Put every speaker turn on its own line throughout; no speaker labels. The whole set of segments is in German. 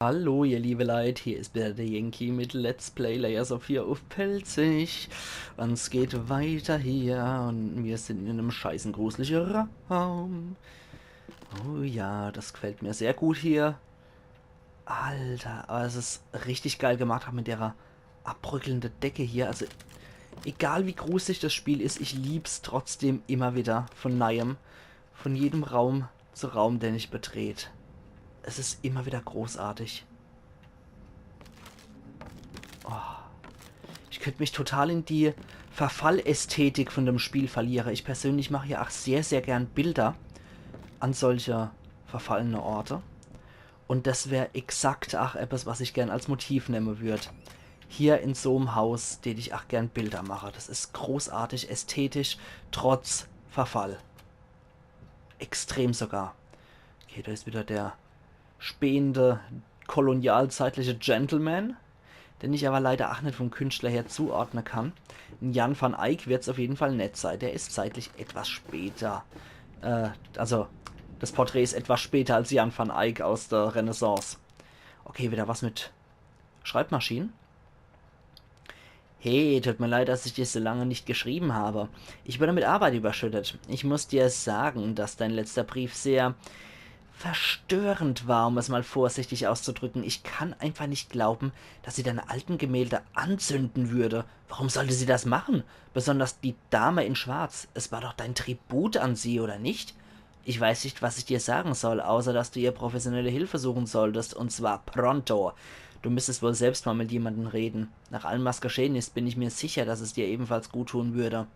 Hallo ihr liebe Leute, hier ist wieder der Yankee mit Let's Play Layers of Fear auf Pelzig. Und es geht weiter hier und wir sind in einem scheißen gruseligen Raum. Oh ja, das gefällt mir sehr gut hier. Alter, aber es ist richtig geil gemacht, auch mit der abbröckelnden Decke hier. Also egal wie gruselig das Spiel ist, ich lieb's trotzdem immer wieder von neuem. Von jedem Raum zu Raum, den ich betrete. Es ist immer wieder großartig. Ich könnte mich total in die Verfallästhetik von dem Spiel verlieren. Ich persönlich mache ja auch sehr, sehr gern Bilder an solche verfallene Orte. Und das wäre exakt auch etwas, was ich gern als Motiv nehmen würde. Hier in so einem Haus, den ich auch gern Bilder mache. Das ist großartig, ästhetisch, trotz Verfall. Extrem sogar. Okay, da ist wieder der spähende, kolonialzeitliche Gentleman, den ich aber leider auch nicht vom Künstler her zuordnen kann. Jan van Eyck wird es auf jeden Fall nett sein. Der ist zeitlich etwas später. Also, das Porträt ist etwas später als Jan van Eyck aus der Renaissance. Okay, wieder was mit Schreibmaschinen. Hey, tut mir leid, dass ich dir so lange nicht geschrieben habe. Ich wurde mit Arbeit überschüttet. Ich muss dir sagen, dass dein letzter Brief sehr verstörend war, um es mal vorsichtig auszudrücken. Ich kann einfach nicht glauben, dass sie deine alten Gemälde anzünden würde. Warum sollte sie das machen? Besonders die Dame in Schwarz. Es war doch dein Tribut an sie, oder nicht? Ich weiß nicht, was ich dir sagen soll, außer dass du ihr professionelle Hilfe suchen solltest, und zwar pronto. Du müsstest wohl selbst mal mit jemandem reden. Nach allem, was geschehen ist, bin ich mir sicher, dass es dir ebenfalls gut tun würde.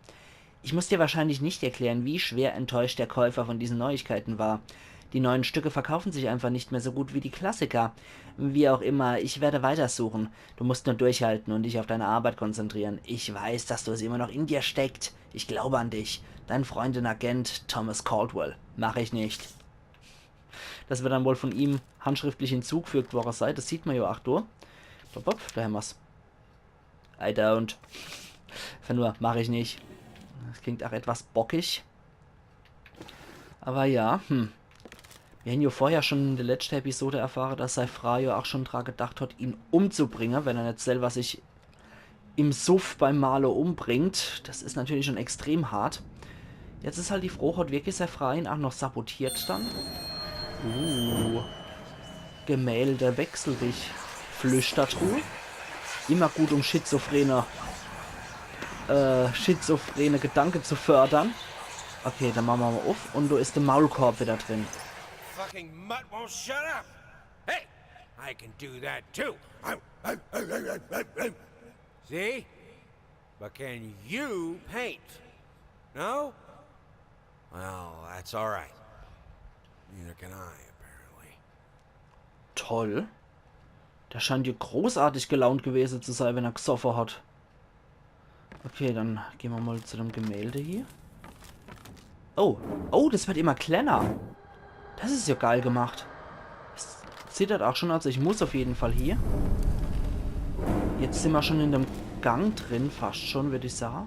Ich muss dir wahrscheinlich nicht erklären, wie schwer enttäuscht der Käufer von diesen Neuigkeiten war. Die neuen Stücke verkaufen sich einfach nicht mehr so gut wie die Klassiker. Wie auch immer, ich werde weitersuchen. Du musst nur durchhalten und dich auf deine Arbeit konzentrieren. Ich weiß, dass du es immer noch in dir steckt. Ich glaube an dich. Dein Freund und Agent Thomas Caldwell. Mach ich nicht. Das wird dann wohl von ihm handschriftlich hinzugefügt worden sein. Das sieht man ja auch durch. Bop, bop, da haben wir's. I don't. Einfach nur, mache ich nicht. Das klingt auch etwas bockig. Aber ja, wir haben ja vorher schon in der letzten Episode erfahren, dass sein Frau ja auch schon daran gedacht hat, ihn umzubringen, wenn er nicht selber sich im Suff beim Malo umbringt. Das ist natürlich schon extrem hart. Jetzt ist halt die Frage, hat wirklich sein Frau ihn auch noch sabotiert dann? Gemälde, wechsel dich. Flüstertruhe. Immer gut, um schizophrene Gedanken zu fördern. Okay, dann machen wir mal auf. Und da ist der Maulkorb wieder drin.
Fucking mutt won't shut up. Hey, I can do that too. See? But can you paint? No? Well, that's all right. Neither can I, apparently.
Toll. Der scheint hier großartig gelaunt gewesen zu sein, wenn er gesoffen hat. Okay, dann gehen wir mal zu dem Gemälde hier. Oh, oh, das wird immer kleiner. Das ist ja geil gemacht. Es zittert auch schon, also ich muss auf jeden Fall hier. Jetzt sind wir schon in dem Gang drin, fast schon, würde ich sagen.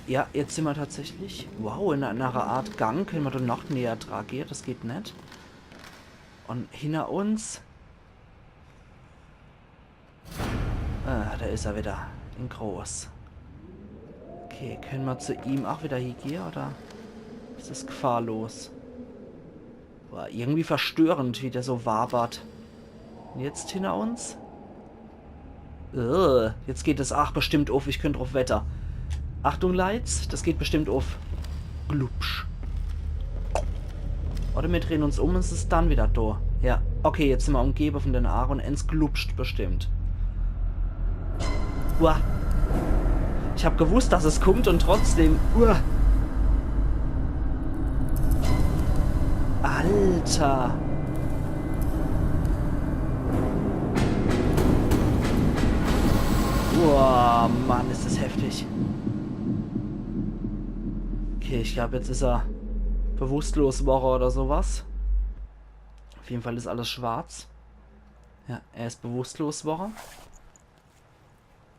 Ja, jetzt sind wir tatsächlich... Wow, in einer Art Gang können wir da noch näher dran gehen. Das geht nicht. Und hinter uns... Ah, da ist er wieder. In groß. Okay, können wir zu ihm auch wieder hier gehen, oder ist das gefahrlos? War irgendwie verstörend, wie der so wabert. Und jetzt hinter uns? Jetzt geht es ach bestimmt auf. Ich könnte drauf wetter. Achtung, Lights. Das geht bestimmt auf. Glupsch. Oder wir drehen uns um und es ist dann wieder da. Ja. Okay, jetzt sind wir umgeben von den Aaron. Ens glupscht bestimmt. Uah. Ich habe gewusst, dass es kommt und trotzdem... Uah. Alter. Boah, Mann, ist das heftig. Okay, ich glaube, jetzt ist er bewusstlos Woche oder sowas. Auf jeden Fall ist alles schwarz. Ja, er ist bewusstlos Woche.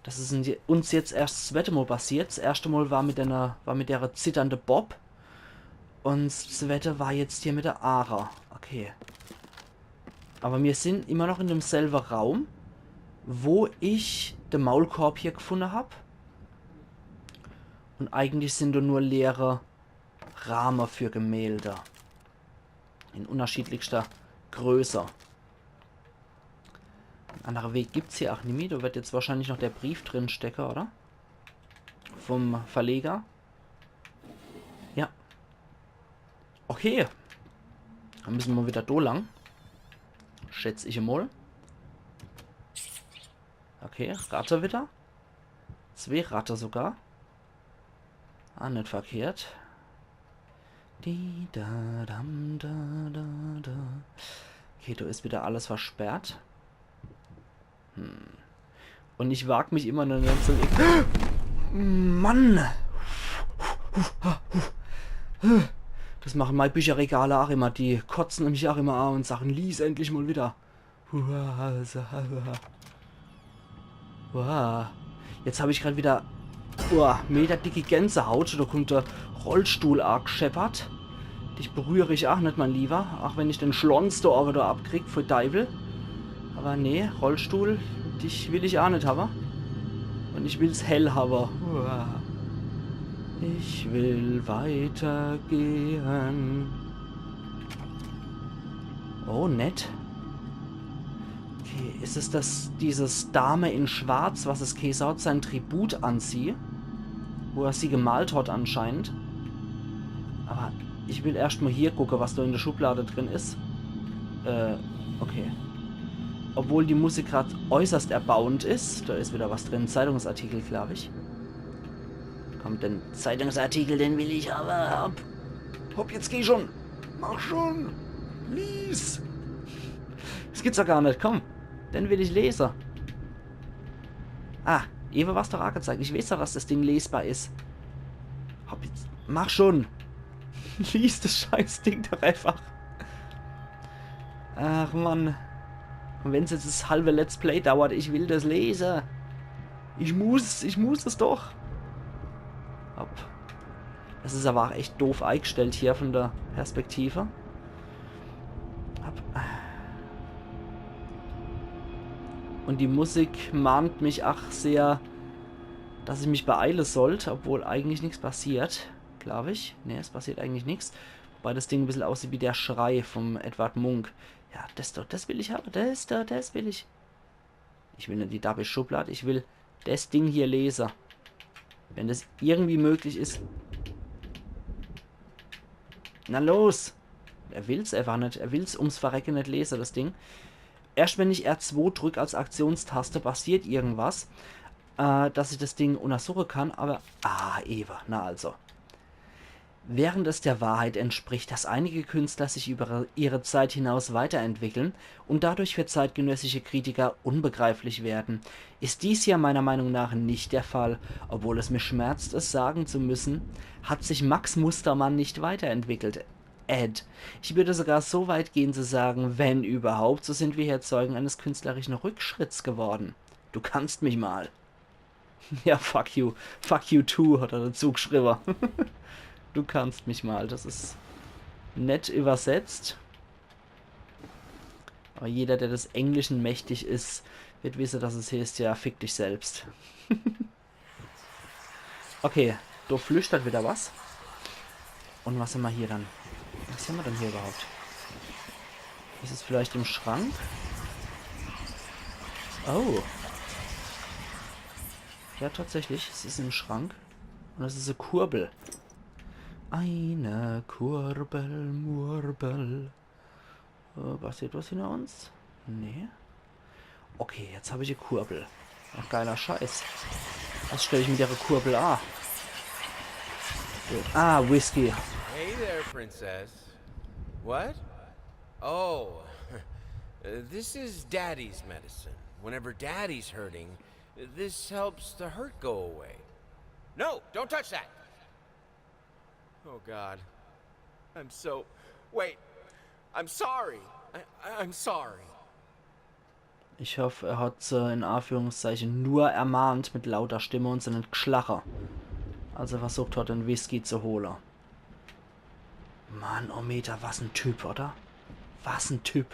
Das ist uns jetzt erst das zweite Mal passiert. Das erste Mal war mit der zitternde Bob. Und das zweite war jetzt hier mit der Ara. Okay. Aber wir sind immer noch in demselben Raum, wo ich den Maulkorb hier gefunden habe. Und eigentlich sind da nur leere Rahmen für Gemälde. In unterschiedlichster Größe. Ein anderer Weg gibt es hier auch nicht mehr. Da wird jetzt wahrscheinlich noch der Brief drin stecken, oder? Vom Verleger. Ja. Okay. Dann müssen wir wieder da lang. Schätze ich mal. Okay, Ratte wieder. 2 Ratte sogar. Ah, nicht verkehrt. Die, da, dam, da, da, da. Okay, da ist wieder alles versperrt. Und ich wage mich immer noch nicht so... Mann! Das machen meine Bücherregale auch immer. Die kotzen mich auch immer an und sagen, lies endlich mal wieder. Jetzt habe ich gerade wieder meterdicke Gänsehaut. Da kommt der Rollstuhl arg scheppert. Dich berühre ich auch nicht, mein Lieber. Auch wenn ich den Schlons da aber da abkrieg für Teufel. Aber nee, Rollstuhl, dich will ich auch nicht haben. Und ich will's hell haben. Ich will weitergehen. Oh, nett. Okay, ist es dieses Dame in Schwarz, was es Käsehaut sein Tribut anzieht? Wo er sie gemalt hat anscheinend. Aber ich will erstmal hier gucken, was da in der Schublade drin ist. Okay. Obwohl die Musik gerade äußerst erbauend ist. Da ist wieder was drin. Zeitungsartikel, glaube ich. Kommt den Zeitungsartikel, den will ich aber. Hopp, jetzt geh schon. Mach schon. Lies. Das gibt's doch gar nicht. Komm. Den will ich lesen. Ah, Eva was doch auch gezeigt. Ich weiß doch, dass das Ding lesbar ist. Hopp, jetzt. Mach schon. Lies das scheiß Ding doch einfach. Ach, Mann. Und wenn es jetzt das halbe Let's Play dauert, ich will das lesen. Ich muss es doch. Hopp. Das ist aber auch echt doof eingestellt hier von der Perspektive. Hopp. Und die Musik mahnt mich auch sehr, dass ich mich beeilen sollte, obwohl eigentlich nichts passiert, glaube ich. Ne, es passiert eigentlich nichts. Wobei das Ding ein bisschen aussieht wie der Schrei vom Edward Munch. Ja, das will ich haben. Das will ich. Ich will nicht die Double-Schublade, ich will das Ding hier lesen. Wenn das irgendwie möglich ist. Na los! Er will's einfach nicht. Er will's ums Verrecken nicht lesen, das Ding. Erst wenn ich R2 drücke als Aktionstaste, passiert irgendwas, dass ich das Ding untersuchen kann, aber... Ah, Eva, na also. Während es der Wahrheit entspricht, dass einige Künstler sich über ihre Zeit hinaus weiterentwickeln und dadurch für zeitgenössische Kritiker unbegreiflich werden, ist dies ja meiner Meinung nach nicht der Fall. Obwohl es mir schmerzt, es sagen zu müssen, hat sich Max Mustermann nicht weiterentwickelt. Ed. Ich würde sogar so weit gehen zu sagen, wenn überhaupt, so sind wir hier Zeugen eines künstlerischen Rückschritts geworden. Du kannst mich mal. Ja, fuck you. Fuck you too, hat er dazu geschrieben. Du kannst mich mal. Das ist nett übersetzt. Aber jeder, der des Englischen mächtig ist, wird wissen, dass es heißt, ja, fick dich selbst. Okay, da flüstert wieder was. Und was haben wir hier dann? Was haben wir denn hier überhaupt? Ist es vielleicht im Schrank? Oh. Ja, tatsächlich. Es ist im Schrank. Und es ist eine Kurbel. Eine Kurbelmurbel. Passiert was hinter uns? Nee. Okay, jetzt habe ich die Kurbel. Ach, geiler Scheiß. Was stelle ich mit der Kurbel an? Ah, Whisky.
Hey there, princess. What? Oh, this is Daddy's medicine. Whenever Daddy's hurting, this helps the hurt go away. No, don't touch that. Oh God, I'm so... Wait, I'm sorry. I'm sorry.
Ich hoffe, er hat sie in Anführungszeichen nur ermahnt mit lauter Stimme und sie nicht geschlacher. Als er versucht hat, den Whisky zu holen. Mann, Ometer, was ein Typ, oder? Was ein Typ.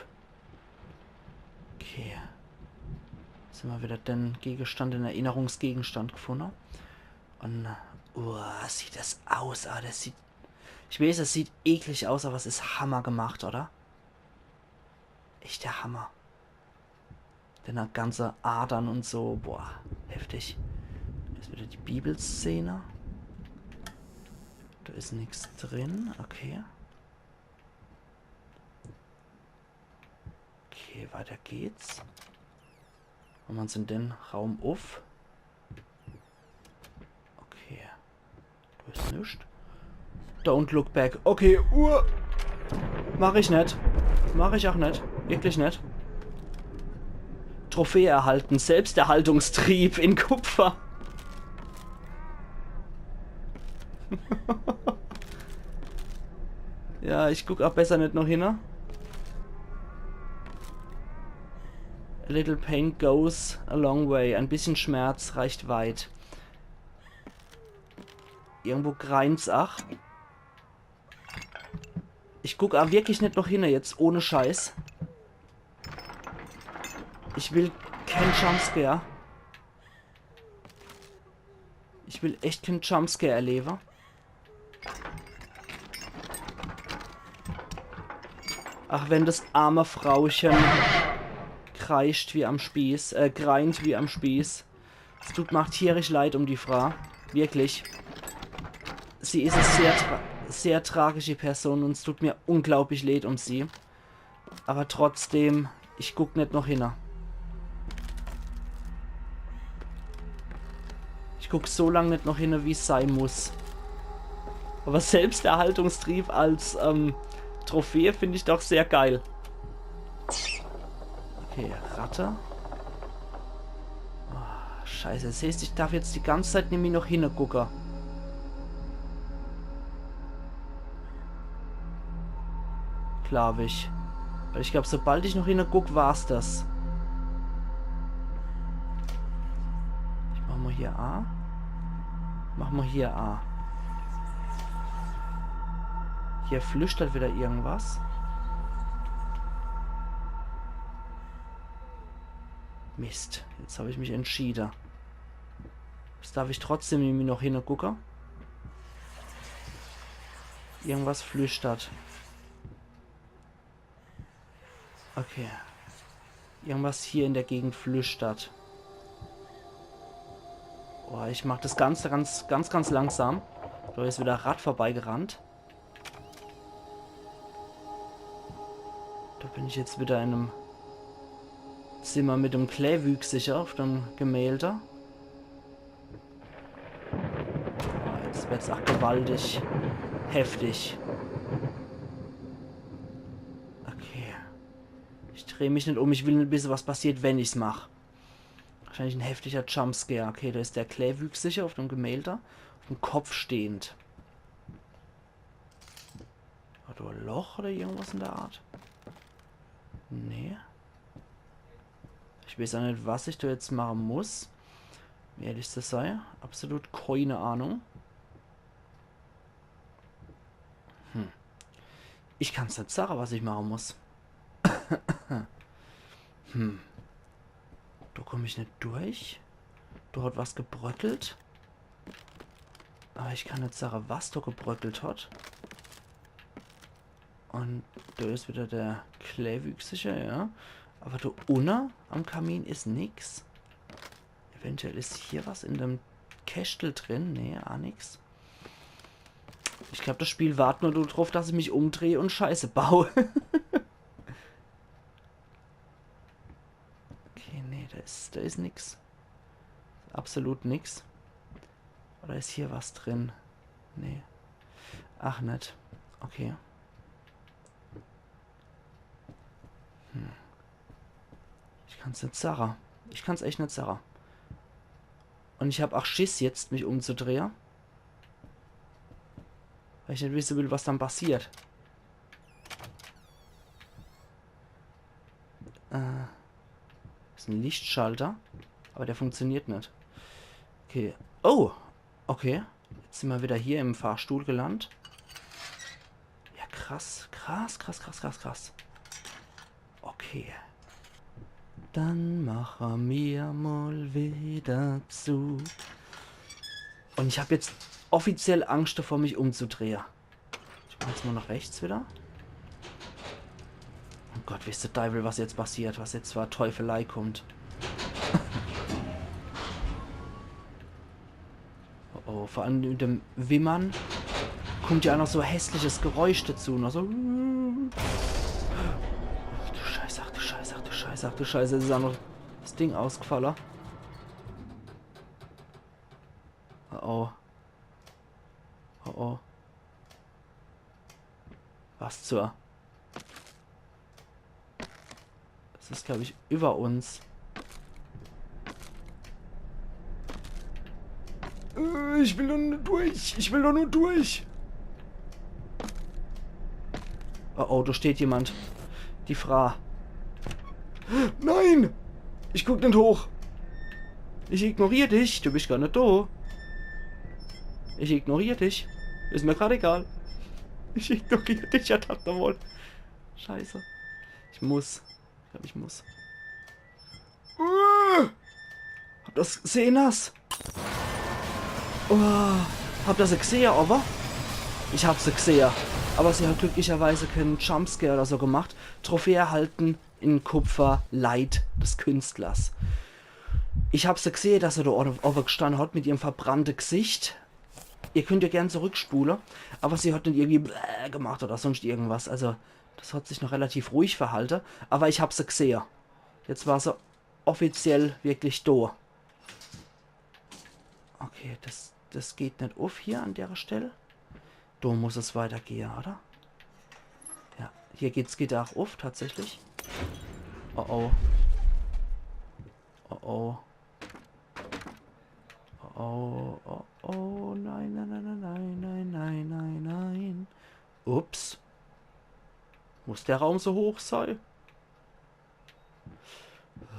Okay. Jetzt haben wir wieder den Gegenstand, den Erinnerungsgegenstand gefunden. Und, sieht das aus, das sieht... Ich weiß, es sieht eklig aus, aber es ist Hammer gemacht, oder? Echt der Hammer. Denn hat ganze Adern und so, boah, heftig. Jetzt wieder die Bibelszene. Da ist nichts drin, okay. Okay, weiter geht's. Machen wir uns in den Raum auf. Okay. Da ist nichts. Don't look back. Okay, mach ich nicht. Mach ich auch nicht. Wirklich nicht. Trophäe erhalten. Selbsterhaltungstrieb in Kupfer. Ja, ich guck auch besser nicht noch hin. A little pain goes a long way. Ein bisschen Schmerz reicht weit. Irgendwo greint's ach. Ich guck auch wirklich nicht noch hin jetzt, ohne Scheiß. Ich will kein Jumpscare. Ich will echt kein Jumpscare erleben. Ach, wenn das arme Frauchen kreischt wie am Spieß, greint wie am Spieß. Es macht tierisch leid um die Frau. Wirklich. Sie ist eine sehr tragische Person und es tut mir unglaublich leid um sie. Aber trotzdem, ich guck nicht noch hin. Ich guck so lange nicht noch hin, wie es sein muss. Aber Selbsterhaltungstrieb als Trophäe finde ich doch sehr geil. Okay, Ratte. Oh, scheiße, das heißt, ich darf jetzt die ganze Zeit nämlich noch hingucken. Glaube ich. Weil ich glaube, sobald ich noch hingucke, war's das. Ich mach mal hier A. Mach mal hier A. Hier flüstert wieder irgendwas. Mist. Jetzt habe ich mich entschieden. Jetzt darf ich trotzdem irgendwie noch hingucken. Irgendwas flüstert. Okay. Irgendwas hier in der Gegend flüstert. Oh, ich mache das Ganze ganz langsam. Da ist wieder Rad vorbeigerannt. Da bin ich jetzt wieder in einem Zimmer mit dem Kläwüchsiger auf dem Gemälde. Oh, jetzt wird's auch gewaltig. Heftig. Okay. Ich drehe mich nicht um. Ich will nicht wissen, was passiert, wenn ich's mache. Wahrscheinlich ein heftiger Jumpscare. Okay, da ist der Kläwüchsiger auf dem Gemälde. Auf dem Kopf stehend. Hat da ein Loch oder irgendwas in der Art? Nee. Ich weiß auch nicht, was ich da jetzt machen muss. Wie ehrlich das sei. Absolut keine Ahnung. Ich kann es nicht sagen, was ich machen muss. Da komme ich nicht durch. Da hat was gebröckelt. Aber ich kann nicht sagen, was da gebröckelt hat. Und da ist wieder der Kläwüchsiger, ja. Aber da unten am Kamin ist nix. Eventuell ist hier was in dem Kästel drin. Nee, auch nix. Ich glaube, das Spiel wartet nur darauf, dass ich mich umdrehe und Scheiße baue. Okay, nee, da ist nix. Absolut nix. Oder ist hier was drin? Nee. Ach, nicht. Okay. Ich kann es nicht sagen. Ich kann es echt nicht sagen. Und ich habe auch Schiss jetzt, mich umzudrehen. Weil ich nicht wissen will, was dann passiert. Ist ein Lichtschalter. Aber der funktioniert nicht. Okay. Oh! Okay. Jetzt sind wir wieder hier im Fahrstuhl gelandet. Ja, krass. Krass. Okay. Dann mache mir mal wieder zu. Und ich habe jetzt offiziell Angst davor, mich umzudrehen. Ich mache jetzt mal nach rechts wieder. Oh Gott, wisst ihr Teufel, was jetzt passiert, was jetzt zwar Teufelei kommt. Oh, vor allem mit dem Wimmern kommt ja auch noch so hässliches Geräusch dazu. Noch so. Ach du Scheiße, ach du Scheiße, ach du Scheiße, ach du Scheiße. Jetzt ist auch noch das Ding ausgefallen. Oh oh. Oh oh. Was zur? Das ist, glaube ich, über uns. Ich will doch nur durch. Ich will doch nur durch. Oh oh, da steht jemand. Die Frau. Nein! Ich guck nicht hoch. Ich ignoriere dich. Du bist gar nicht da. Ich ignoriere dich. Ist mir gerade egal. Ich ignoriere dich, ja, das wohl. Scheiße. Ich muss. Ich glaube, ich muss. Hab das gesehen, das? Oh, hab das gesehen, aber? Ich hab sie gesehen. Aber sie hat glücklicherweise keinen Jumpscare oder so gemacht. Trophäe erhalten in Kupfer, Leid des Künstlers. Ich hab sie gesehen, dass er da oben gestanden hat mit ihrem verbrannten Gesicht. Ihr könnt ja gern zurückspulen, aber sie hat nicht irgendwie gemacht oder sonst irgendwas. Also, das hat sich noch relativ ruhig verhalten. Aber ich hab sie gesehen. Jetzt war sie offiziell wirklich da. Okay, das geht nicht auf hier an der Stelle. Da muss es weitergehen, oder? Ja, hier geht auch auf, tatsächlich. Oh oh. Oh oh. Oh oh, oh oh, nein, nein, nein, nein, nein, nein, nein, nein. Ups. Muss der Raum so hoch sein?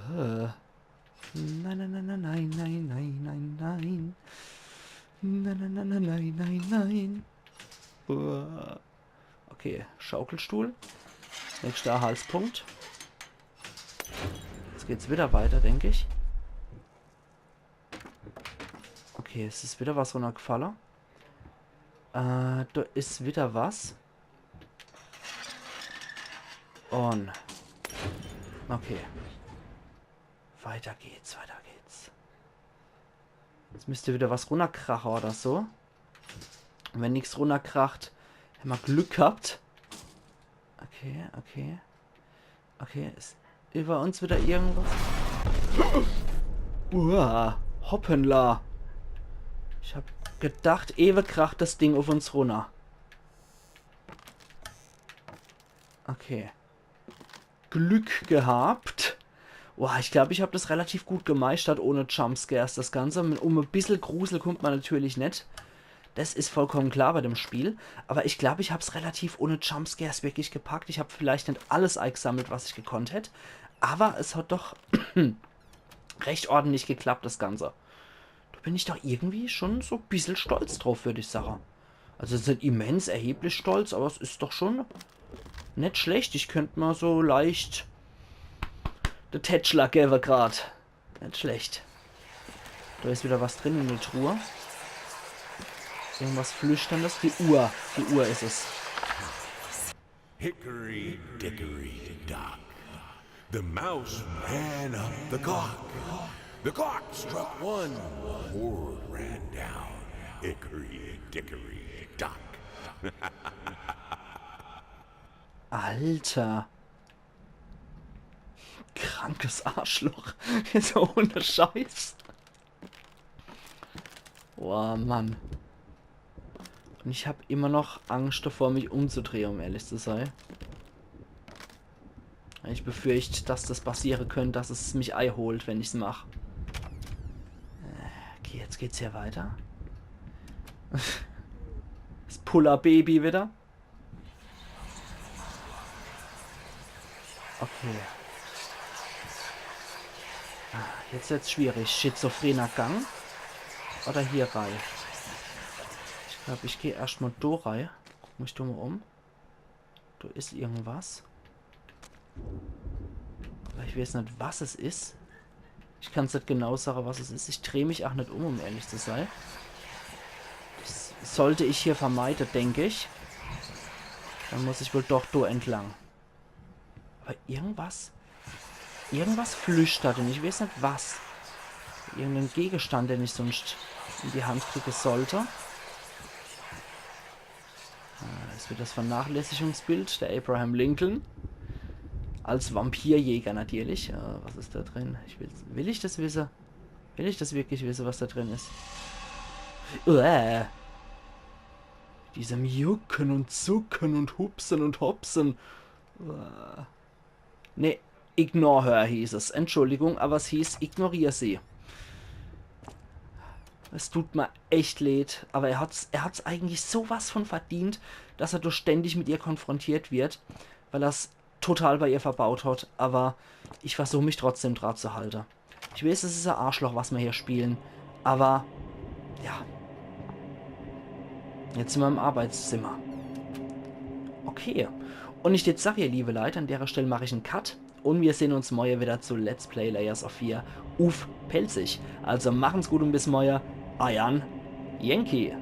Nein, nein, nein, nein, nein, nein, nein, nein, nein. Nein, nein, nein, nein, nein, nein, nein. Okay, Schaukelstuhl. Nächster Halspunkt. Jetzt geht's wieder weiter, denke ich. Okay, es ist wieder was runtergefallen. Da ist wieder was. Und. Okay. Weiter geht's, weiter geht's. Jetzt müsste wieder was runterkrachen oder so. Und wenn nichts runterkracht, haben wir Glück gehabt. Okay, okay. Okay, ist über uns wieder irgendwas. Uah, hoppala. Ich hab gedacht, Ewe kracht das Ding auf uns runter. Okay. Glück gehabt. Boah, ich glaube, ich habe das relativ gut gemeistert ohne Jumpscares. Das Ganze, um ein bisschen Grusel kommt man natürlich nicht. Das ist vollkommen klar bei dem Spiel. Aber ich glaube, ich habe es relativ ohne Jumpscares wirklich gepackt. Ich habe vielleicht nicht alles eingesammelt, was ich gekonnt hätte. Aber es hat doch recht ordentlich geklappt, das Ganze. Da bin ich doch irgendwie schon so ein bisschen stolz drauf, würde ich sagen. Also es ist nicht immens erheblich stolz, aber es ist doch schon nicht schlecht. Ich könnte mal so leicht der Tätschler gäbe gerade. Nicht schlecht. Da ist wieder was drin in der Truhe. Irgendwas Flüsterndes. Die Uhr. Die Uhr ist es.
Hickory dickory dock. The mouse ran up the clock. The clock struck one. Horde ran down. Hickory dickory dock.
Alter. Krankes Arschloch. Jetzt ohne Scheiß. Boah, Mann. Und ich habe immer noch Angst davor, mich umzudrehen, um ehrlich zu sein. Ich befürchte, dass das passieren könnte, dass es mich Ei holt, wenn ich es mache. Okay, jetzt geht's hier weiter. Das Puller-Baby wieder. Okay. Jetzt wird's schwierig. Schizophrener Gang. Oder hier rein. Ich glaube, ich gehe erstmal da rein. Guck mich da mal um. Da ist irgendwas. Aber ich weiß nicht, was es ist. Ich kann es nicht genau sagen, was es ist. Ich drehe mich auch nicht um ehrlich zu sein. Das sollte ich hier vermeiden, denke ich. Dann muss ich wohl doch da entlang. Aber irgendwas... Irgendwas flüstert und ich weiß nicht was. Irgendein Gegenstand, den ich sonst in die Hand kriegen sollte. Das wird das Vernachlässigungsbild der Abraham Lincoln. Als Vampirjäger natürlich. Was ist da drin? Will ich das wissen? Will ich das wirklich wissen, was da drin ist? Diesem Jucken und Zucken und Hupsen und Hopsen. Ne, ignore her hieß es. Entschuldigung, aber es hieß, ignoriere sie. Es tut mir echt leid, aber er hat's eigentlich sowas von verdient, dass er doch ständig mit ihr konfrontiert wird, weil er es total bei ihr verbaut hat, aber ich versuche mich trotzdem dran zu halten. Ich weiß, es ist ein Arschloch, was wir hier spielen, aber ja. Jetzt sind wir im Arbeitszimmer. Okay. Und ich jetzt sage, ihr liebe Leute, an der Stelle mache ich einen Cut und wir sehen uns morgen wieder zu Let's Play Layers of Fear. Pelzig. Also machen's gut und bis morgen. Ayan Yankee.